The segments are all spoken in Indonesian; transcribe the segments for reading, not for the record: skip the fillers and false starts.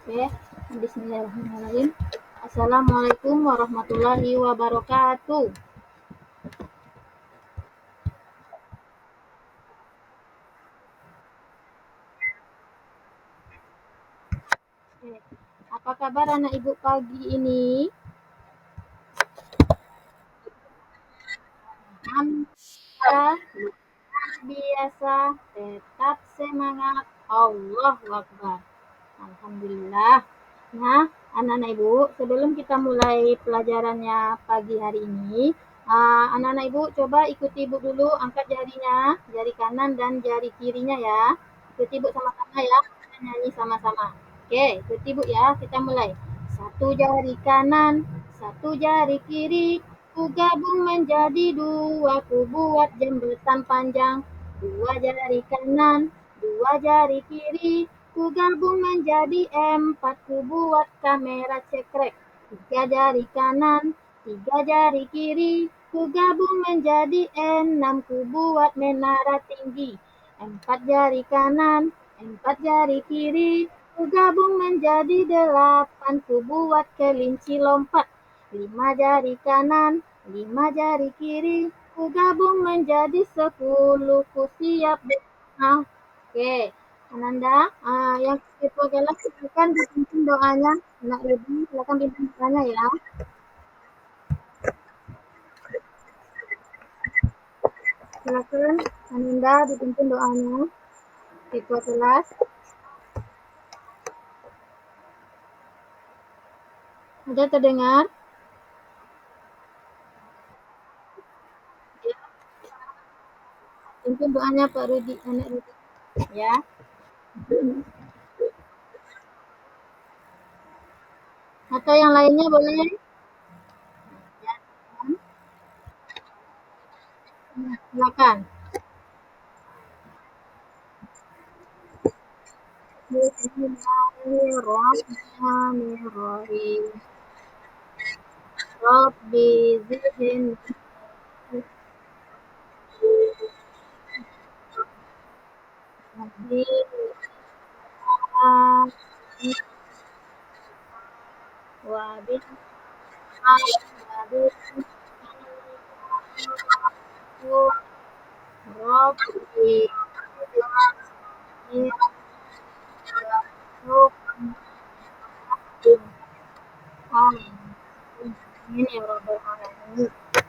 Oke, bismillahirrahmanirrahim. Assalamualaikum warahmatullahi wabarakatuh. Oke. Apa kabar anak ibu pagi ini? Alhamdulillah, luar biasa, tetap semangat. Allahu Akbar. Alhamdulillah. Nah, anak-anak ibu, sebelum kita mulai pelajarannya pagi hari ini, anak-anak ibu coba ikuti ibu dulu, angkat jarinya, jari kanan dan jari kirinya ya. Ikuti ibu sama-sama ya, kita nyanyi sama-sama. Oke, ikuti ibu ya, kita mulai. Satu jari kanan, satu jari kiri, ku gabung menjadi dua, ku buat jembatan panjang. Dua jari kanan, dua jari kiri, ku gabung menjadi empat, ku buat kamera cekrek. Tiga jari kanan, tiga jari kiri, ku gabung menjadi enam, ku buat menara tinggi. Empat jari kanan, empat jari kiri, ku gabung menjadi delapan, ku buat kelinci lompat. Lima jari kanan, lima jari kiri, ku gabung menjadi sepuluh, ku siap berenang. Oke, Ananda, yang itu adalah silakan dipimpin doanya. Nak Ruby, silakan pimpin doanya ya. Silakan Ananda dipimpin doanya. Ketua kelas, ada terdengar? Ya, pimpin doanya Pak Rudi, anak Rudi. Ya. Atau yang lainnya boleh? Ya, silakan. Bismillahirrahmanirrahim. Rabbi zidni wa bil Rabbi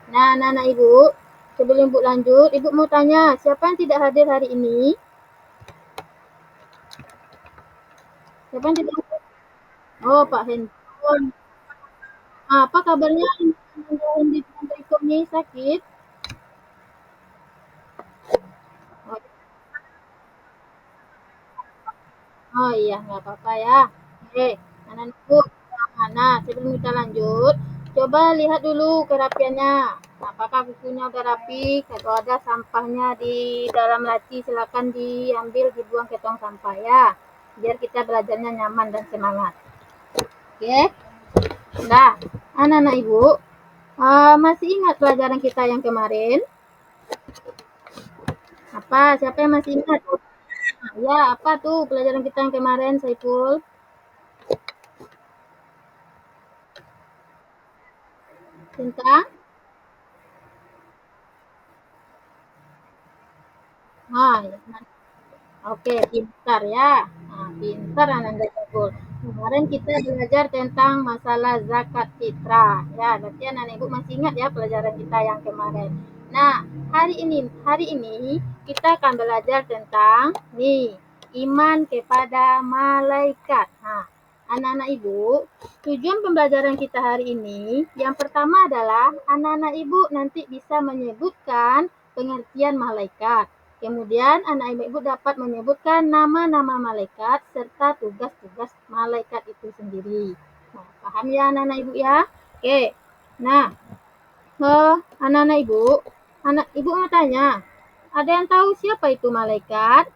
Nah, anak-anak ibu, sebelum ibu lanjut, ibu mau tanya, siapa yang tidak hadir hari ini? Siapa yang tidak hadir? Oh, Pak Hendron. Apa kabarnya? Di Hendro ini sakit? Oh, oh iya, nggak apa-apa ya. Oke, anak-anakku, nah, sebelum kita lanjut, coba lihat dulu kerapiannya. Apakah bukunya udah rapi? Kalau ada sampahnya di dalam laci, silakan diambil, dibuang ke tong sampah ya. Biar kita belajarnya nyaman dan semangat. Oke, nah, anak-anak ibu, masih ingat pelajaran kita yang kemarin? Apa? Siapa yang masih ingat? Ya, apa tuh pelajaran kita yang kemarin, Saiful? Tentang? Ya. Oke, pintar ya. Nah, pintar Ananda Saiful. Kemarin kita belajar tentang masalah zakat fitrah. Ya, berarti anak ibu masih ingat ya pelajaran kita yang kemarin. Nah, hari ini kita akan belajar tentang iman kepada malaikat. Nah, anak-anak ibu, tujuan pembelajaran kita hari ini yang pertama adalah anak-anak ibu nanti bisa menyebutkan pengertian malaikat. Kemudian anak ibu dapat menyebutkan nama-nama malaikat serta tugas-tugas malaikat itu sendiri. Nah, paham ya anak-anak ibu ya? Oke. Nah, anak-anak ibu, anak ibu mau tanya, ada yang tahu siapa itu malaikat?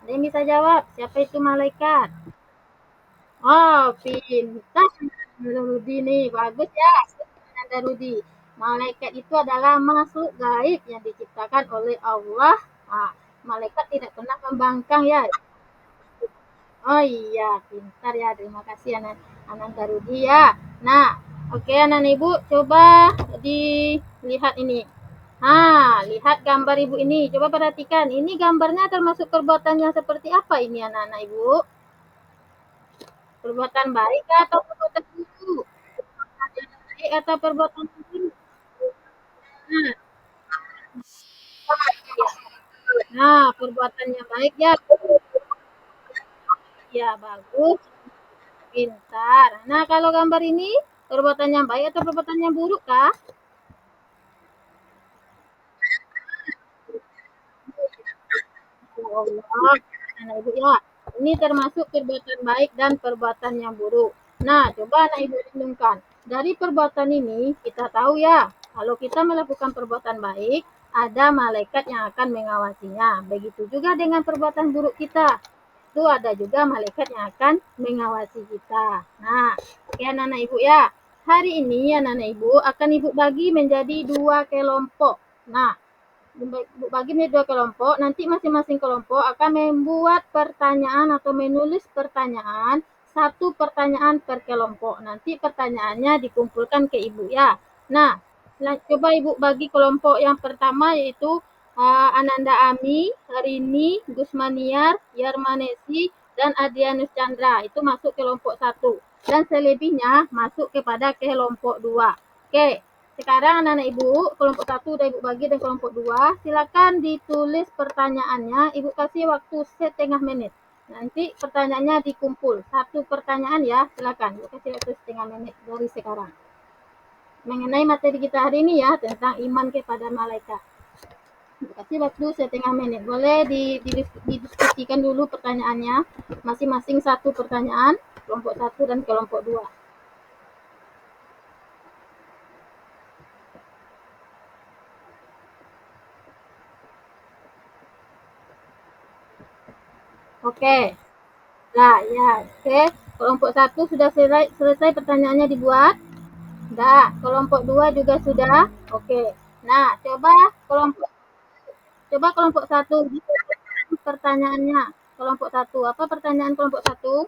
Ada yang bisa jawab siapa itu malaikat? Oh, pintar Rudi nih, bagus ya. Ada Rudi. Malaikat itu adalah makhluk gaib yang diciptakan oleh Allah. Malaikat tidak pernah membangkang ya. Oh iya, pintar ya. Terima kasih Ananda Rudi ya. Nah, oke anak-anak ibu, coba dilihat ini. Lihat gambar ibu ini. Coba perhatikan. Ini gambarnya termasuk perbuatan yang seperti apa ini anak-anak ibu? Perbuatan baik atau perbuatan buruk? Perbuatan baik atau perbuatan buruk? Nah, perbuatannya baik ya. Ya, bagus. Pintar. Nah, kalau gambar ini perbuatannya baik atau perbuatannya buruk kah? Ya Allah, anak ibu ya. Ini termasuk perbuatan baik dan perbuatan yang buruk. Nah, coba anak ibu renungkan. Dari perbuatan ini kita tahu ya, kalau kita melakukan perbuatan baik, ada malaikat yang akan mengawasinya. Begitu juga dengan perbuatan buruk kita. Itu ada juga malaikat yang akan mengawasi kita. Nah, oke anak-anak ibu ya. Hari ini anak-anak ibu akan ibu bagi menjadi dua kelompok. Nah, bagi menjadi dua kelompok, nanti masing-masing kelompok akan membuat pertanyaan atau menulis pertanyaan, satu pertanyaan per kelompok. Nanti pertanyaannya dikumpulkan ke ibu ya. Nah, coba ibu bagi kelompok yang pertama yaitu Ananda Ami, Rini, Gusmaniar, Yarmanesi, dan Adrianus Chandra. Itu masuk kelompok satu. Dan selebihnya masuk kepada kelompok dua. Oke, sekarang anak-anak ibu, kelompok satu udah ibu bagi dan kelompok dua, silakan ditulis pertanyaannya. Ibu kasih waktu setengah menit. Nanti pertanyaannya dikumpul. Satu pertanyaan ya, silakan. Ibu kasih waktu setengah menit dari sekarang. Mengenai materi kita hari ini ya, tentang iman kepada malaikat. Ibu kasih waktu setengah menit. Boleh didiskusikan dulu pertanyaannya. Masing-masing satu pertanyaan, kelompok satu dan kelompok dua. Oke. Nah, ya, oke. Kelompok satu sudah selesai pertanyaannya dibuat. Sudah. Kelompok dua juga sudah. Oke. Nah, kelompok satu pertanyaannya. Kelompok satu. Apa pertanyaan kelompok satu?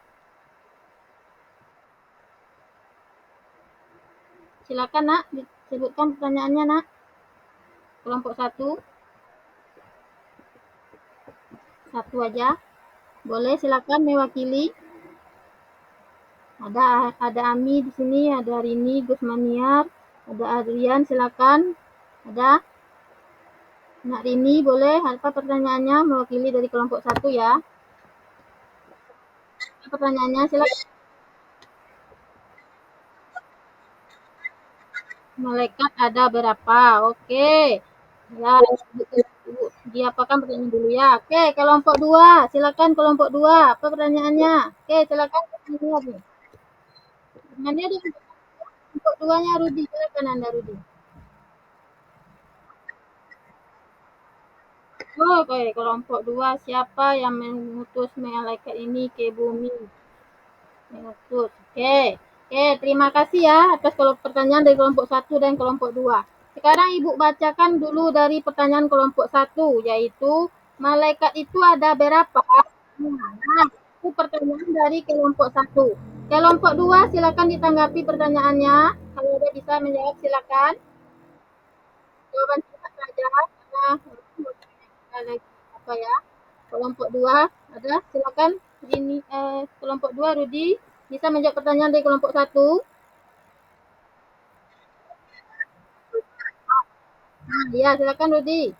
Silakan nak, disebutkan pertanyaannya nak. Kelompok satu, satu aja. Boleh silakan mewakili. Ada Ami di sini, ada Rini, Gusmaniar, ada Adrian, silakan. Ada Nak Rini, boleh apa pertanyaannya mewakili dari kelompok satu ya? Pertanyaannya silakan. Malaikat ada berapa? Oke. Ya, diapakan pertanyaan dulu ya. Oke, kelompok dua. Silakan kelompok dua. Apa pertanyaannya? Oke, silakan pertanyaannya. Pertanyaannya di kelompok duanya Rudi. Silakan Anda Rudi. Oh, oke, kelompok dua. Siapa yang mengutus malaikat ini ke bumi? Mengutus. Oke. Oke, terima kasih ya atas pertanyaan dari kelompok satu dan kelompok dua. Sekarang Ibu bacakan dulu dari pertanyaan kelompok satu, yaitu malaikat itu ada berapa? Nah, itu pertanyaan dari kelompok satu. Kelompok dua, silakan ditanggapi pertanyaannya. Kalau ada bisa menjawab, silakan. Jawaban singkat saja, karena apa ya? Kelompok dua ada, silakan. Ini kelompok dua, Rudi bisa menjawab pertanyaan dari kelompok satu. Nah, ya, silakan Rudi.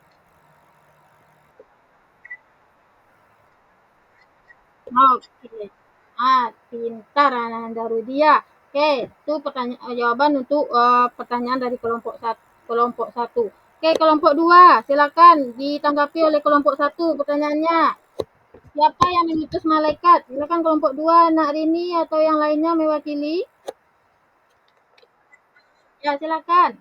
Oke. Pintar Anda Rudi ya. Oke, itu jawaban untuk pertanyaan dari kelompok satu. Oke, kelompok dua, silakan ditanggapi oleh kelompok satu pertanyaannya. Siapa yang mengutus malaikat? Silakan kelompok dua, Nak Rini atau yang lainnya mewakili. Ya, silakan.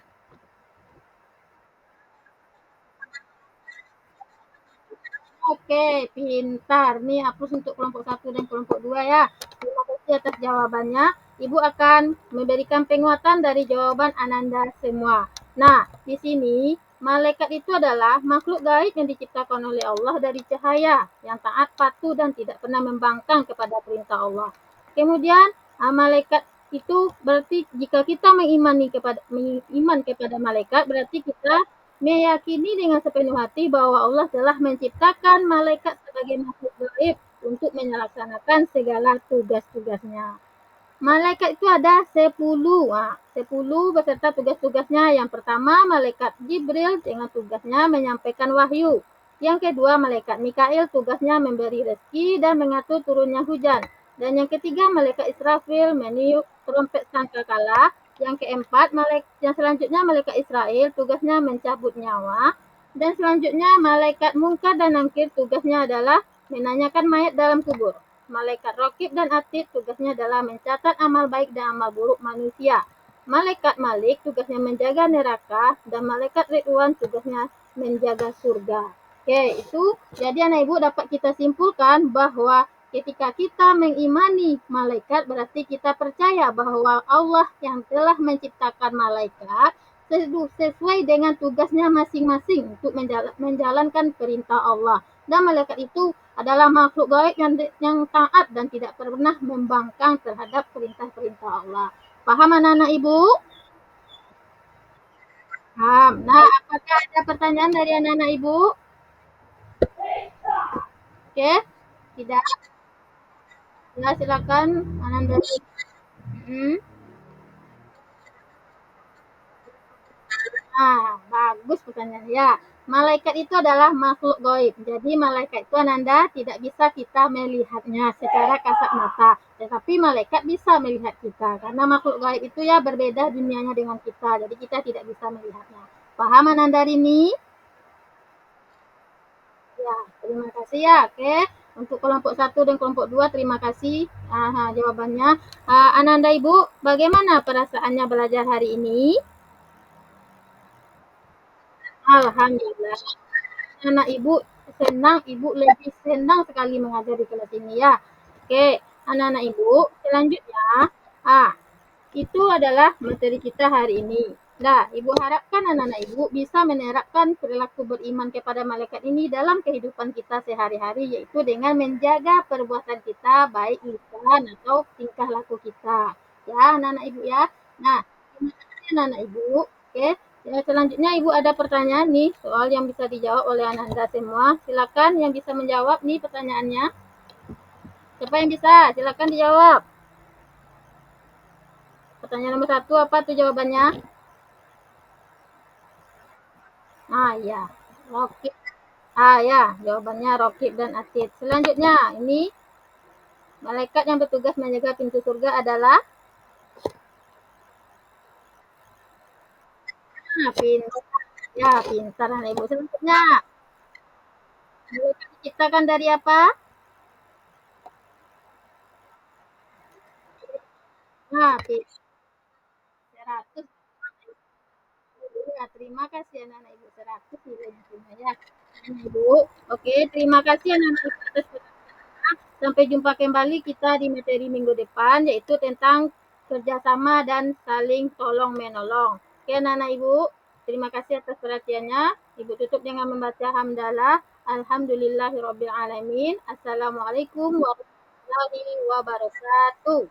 Oke, pintar. Nih hapus untuk kelompok satu dan kelompok dua ya. Terima kasih atas jawabannya. Ibu akan memberikan penguatan dari jawaban Ananda semua. Nah, di sini Malaikat itu adalah makhluk gaib yang diciptakan oleh Allah dari cahaya, yang taat, patuh, dan tidak pernah membangkang kepada perintah Allah. Kemudian, malaikat itu berarti jika kita iman kepada malaikat, berarti kita meyakini dengan sepenuh hati bahwa Allah telah menciptakan malaikat sebagai makhluk gaib untuk melaksanakan segala tugas-tugasnya. Malaikat itu ada 10. 10 beserta tugas-tugasnya. Yang pertama, malaikat Jibril dengan tugasnya menyampaikan wahyu. Yang kedua, malaikat Mikail tugasnya memberi rezeki dan mengatur turunnya hujan. Dan yang ketiga, malaikat Israfil meniup trompet sangkakala. Yang keempat, yang selanjutnya malaikat Israel tugasnya mencabut nyawa. Dan selanjutnya malaikat Munkar dan Nakir tugasnya adalah menanyakan mayat dalam kubur. Malaikat Rokib dan Atid tugasnya adalah mencatat amal baik dan amal buruk manusia. Malaikat Malik tugasnya menjaga neraka dan malaikat Ridwan tugasnya menjaga surga. Oke, itu jadi anak ibu dapat kita simpulkan bahwa ketika kita mengimani malaikat berarti kita percaya bahwa Allah yang telah menciptakan malaikat sesuai dengan tugasnya masing-masing untuk menjalankan perintah Allah. Dan malaikat itu adalah makhluk gaib yang taat dan tidak pernah membangkang terhadap perintah-perintah Allah. Paham anak-anak ibu? Paham. Nah, apakah ada pertanyaan dari anak-anak ibu? Oke, tidak. Ya, silakan Ananda. Hmm. Bagus pertanyaannya. Ya, malaikat itu adalah makhluk gaib. Jadi malaikat itu Ananda tidak bisa kita melihatnya secara kasat mata. Tetapi malaikat bisa melihat kita. Karena makhluk gaib itu ya berbeda dunianya dengan kita. Jadi kita tidak bisa melihatnya. Paham Ananda ini? Ya, terima kasih ya. Oke. Untuk kelompok 1 dan kelompok 2, terima kasih jawabannya. Ananda Ibu, bagaimana perasaannya belajar hari ini? Alhamdulillah. Anak ibu senang, ibu lebih senang sekali mengajar di kelas ini ya. Oke, anak-anak ibu, selanjutnya, ah, itu adalah materi kita hari ini. Nah, ibu harapkan anak-anak ibu bisa menerapkan perilaku beriman kepada malaikat ini dalam kehidupan kita sehari-hari, yaitu dengan menjaga perbuatan kita, baik lisan atau tingkah laku kita. Ya, anak-anak ibu ya. Nah, terima kasih anak-anak ibu. Oke, ya, selanjutnya Ibu ada pertanyaan nih, soal yang bisa dijawab oleh Ananda semua. Silakan yang bisa menjawab nih pertanyaannya. Siapa yang bisa? Silakan dijawab. Pertanyaan nomor 1 apa tuh jawabannya? Ya. Rokib. Ya, jawabannya Rokib dan Atid. Selanjutnya, ini malaikat yang bertugas menjaga pintu surga adalah pintar. Ya, pintar anak Ibu. Selanjutnya, malaikat diciptakan dari apa? Pintar. 100. Ya, terima kasih anak-anak Ibu 100 nilainya ya. Ibu. Oke, terima kasih anak-anak Ibu atas perhatiannya. Sampai jumpa kembali kita di materi minggu depan yaitu tentang kerjasama dan saling tolong menolong. Oke, anak-anak Ibu, terima kasih atas perhatiannya. Ibu tutup dengan membaca hamdalah. Alhamdulillahirabbil alamin. Assalamualaikum warahmatullahi wabarakatuh.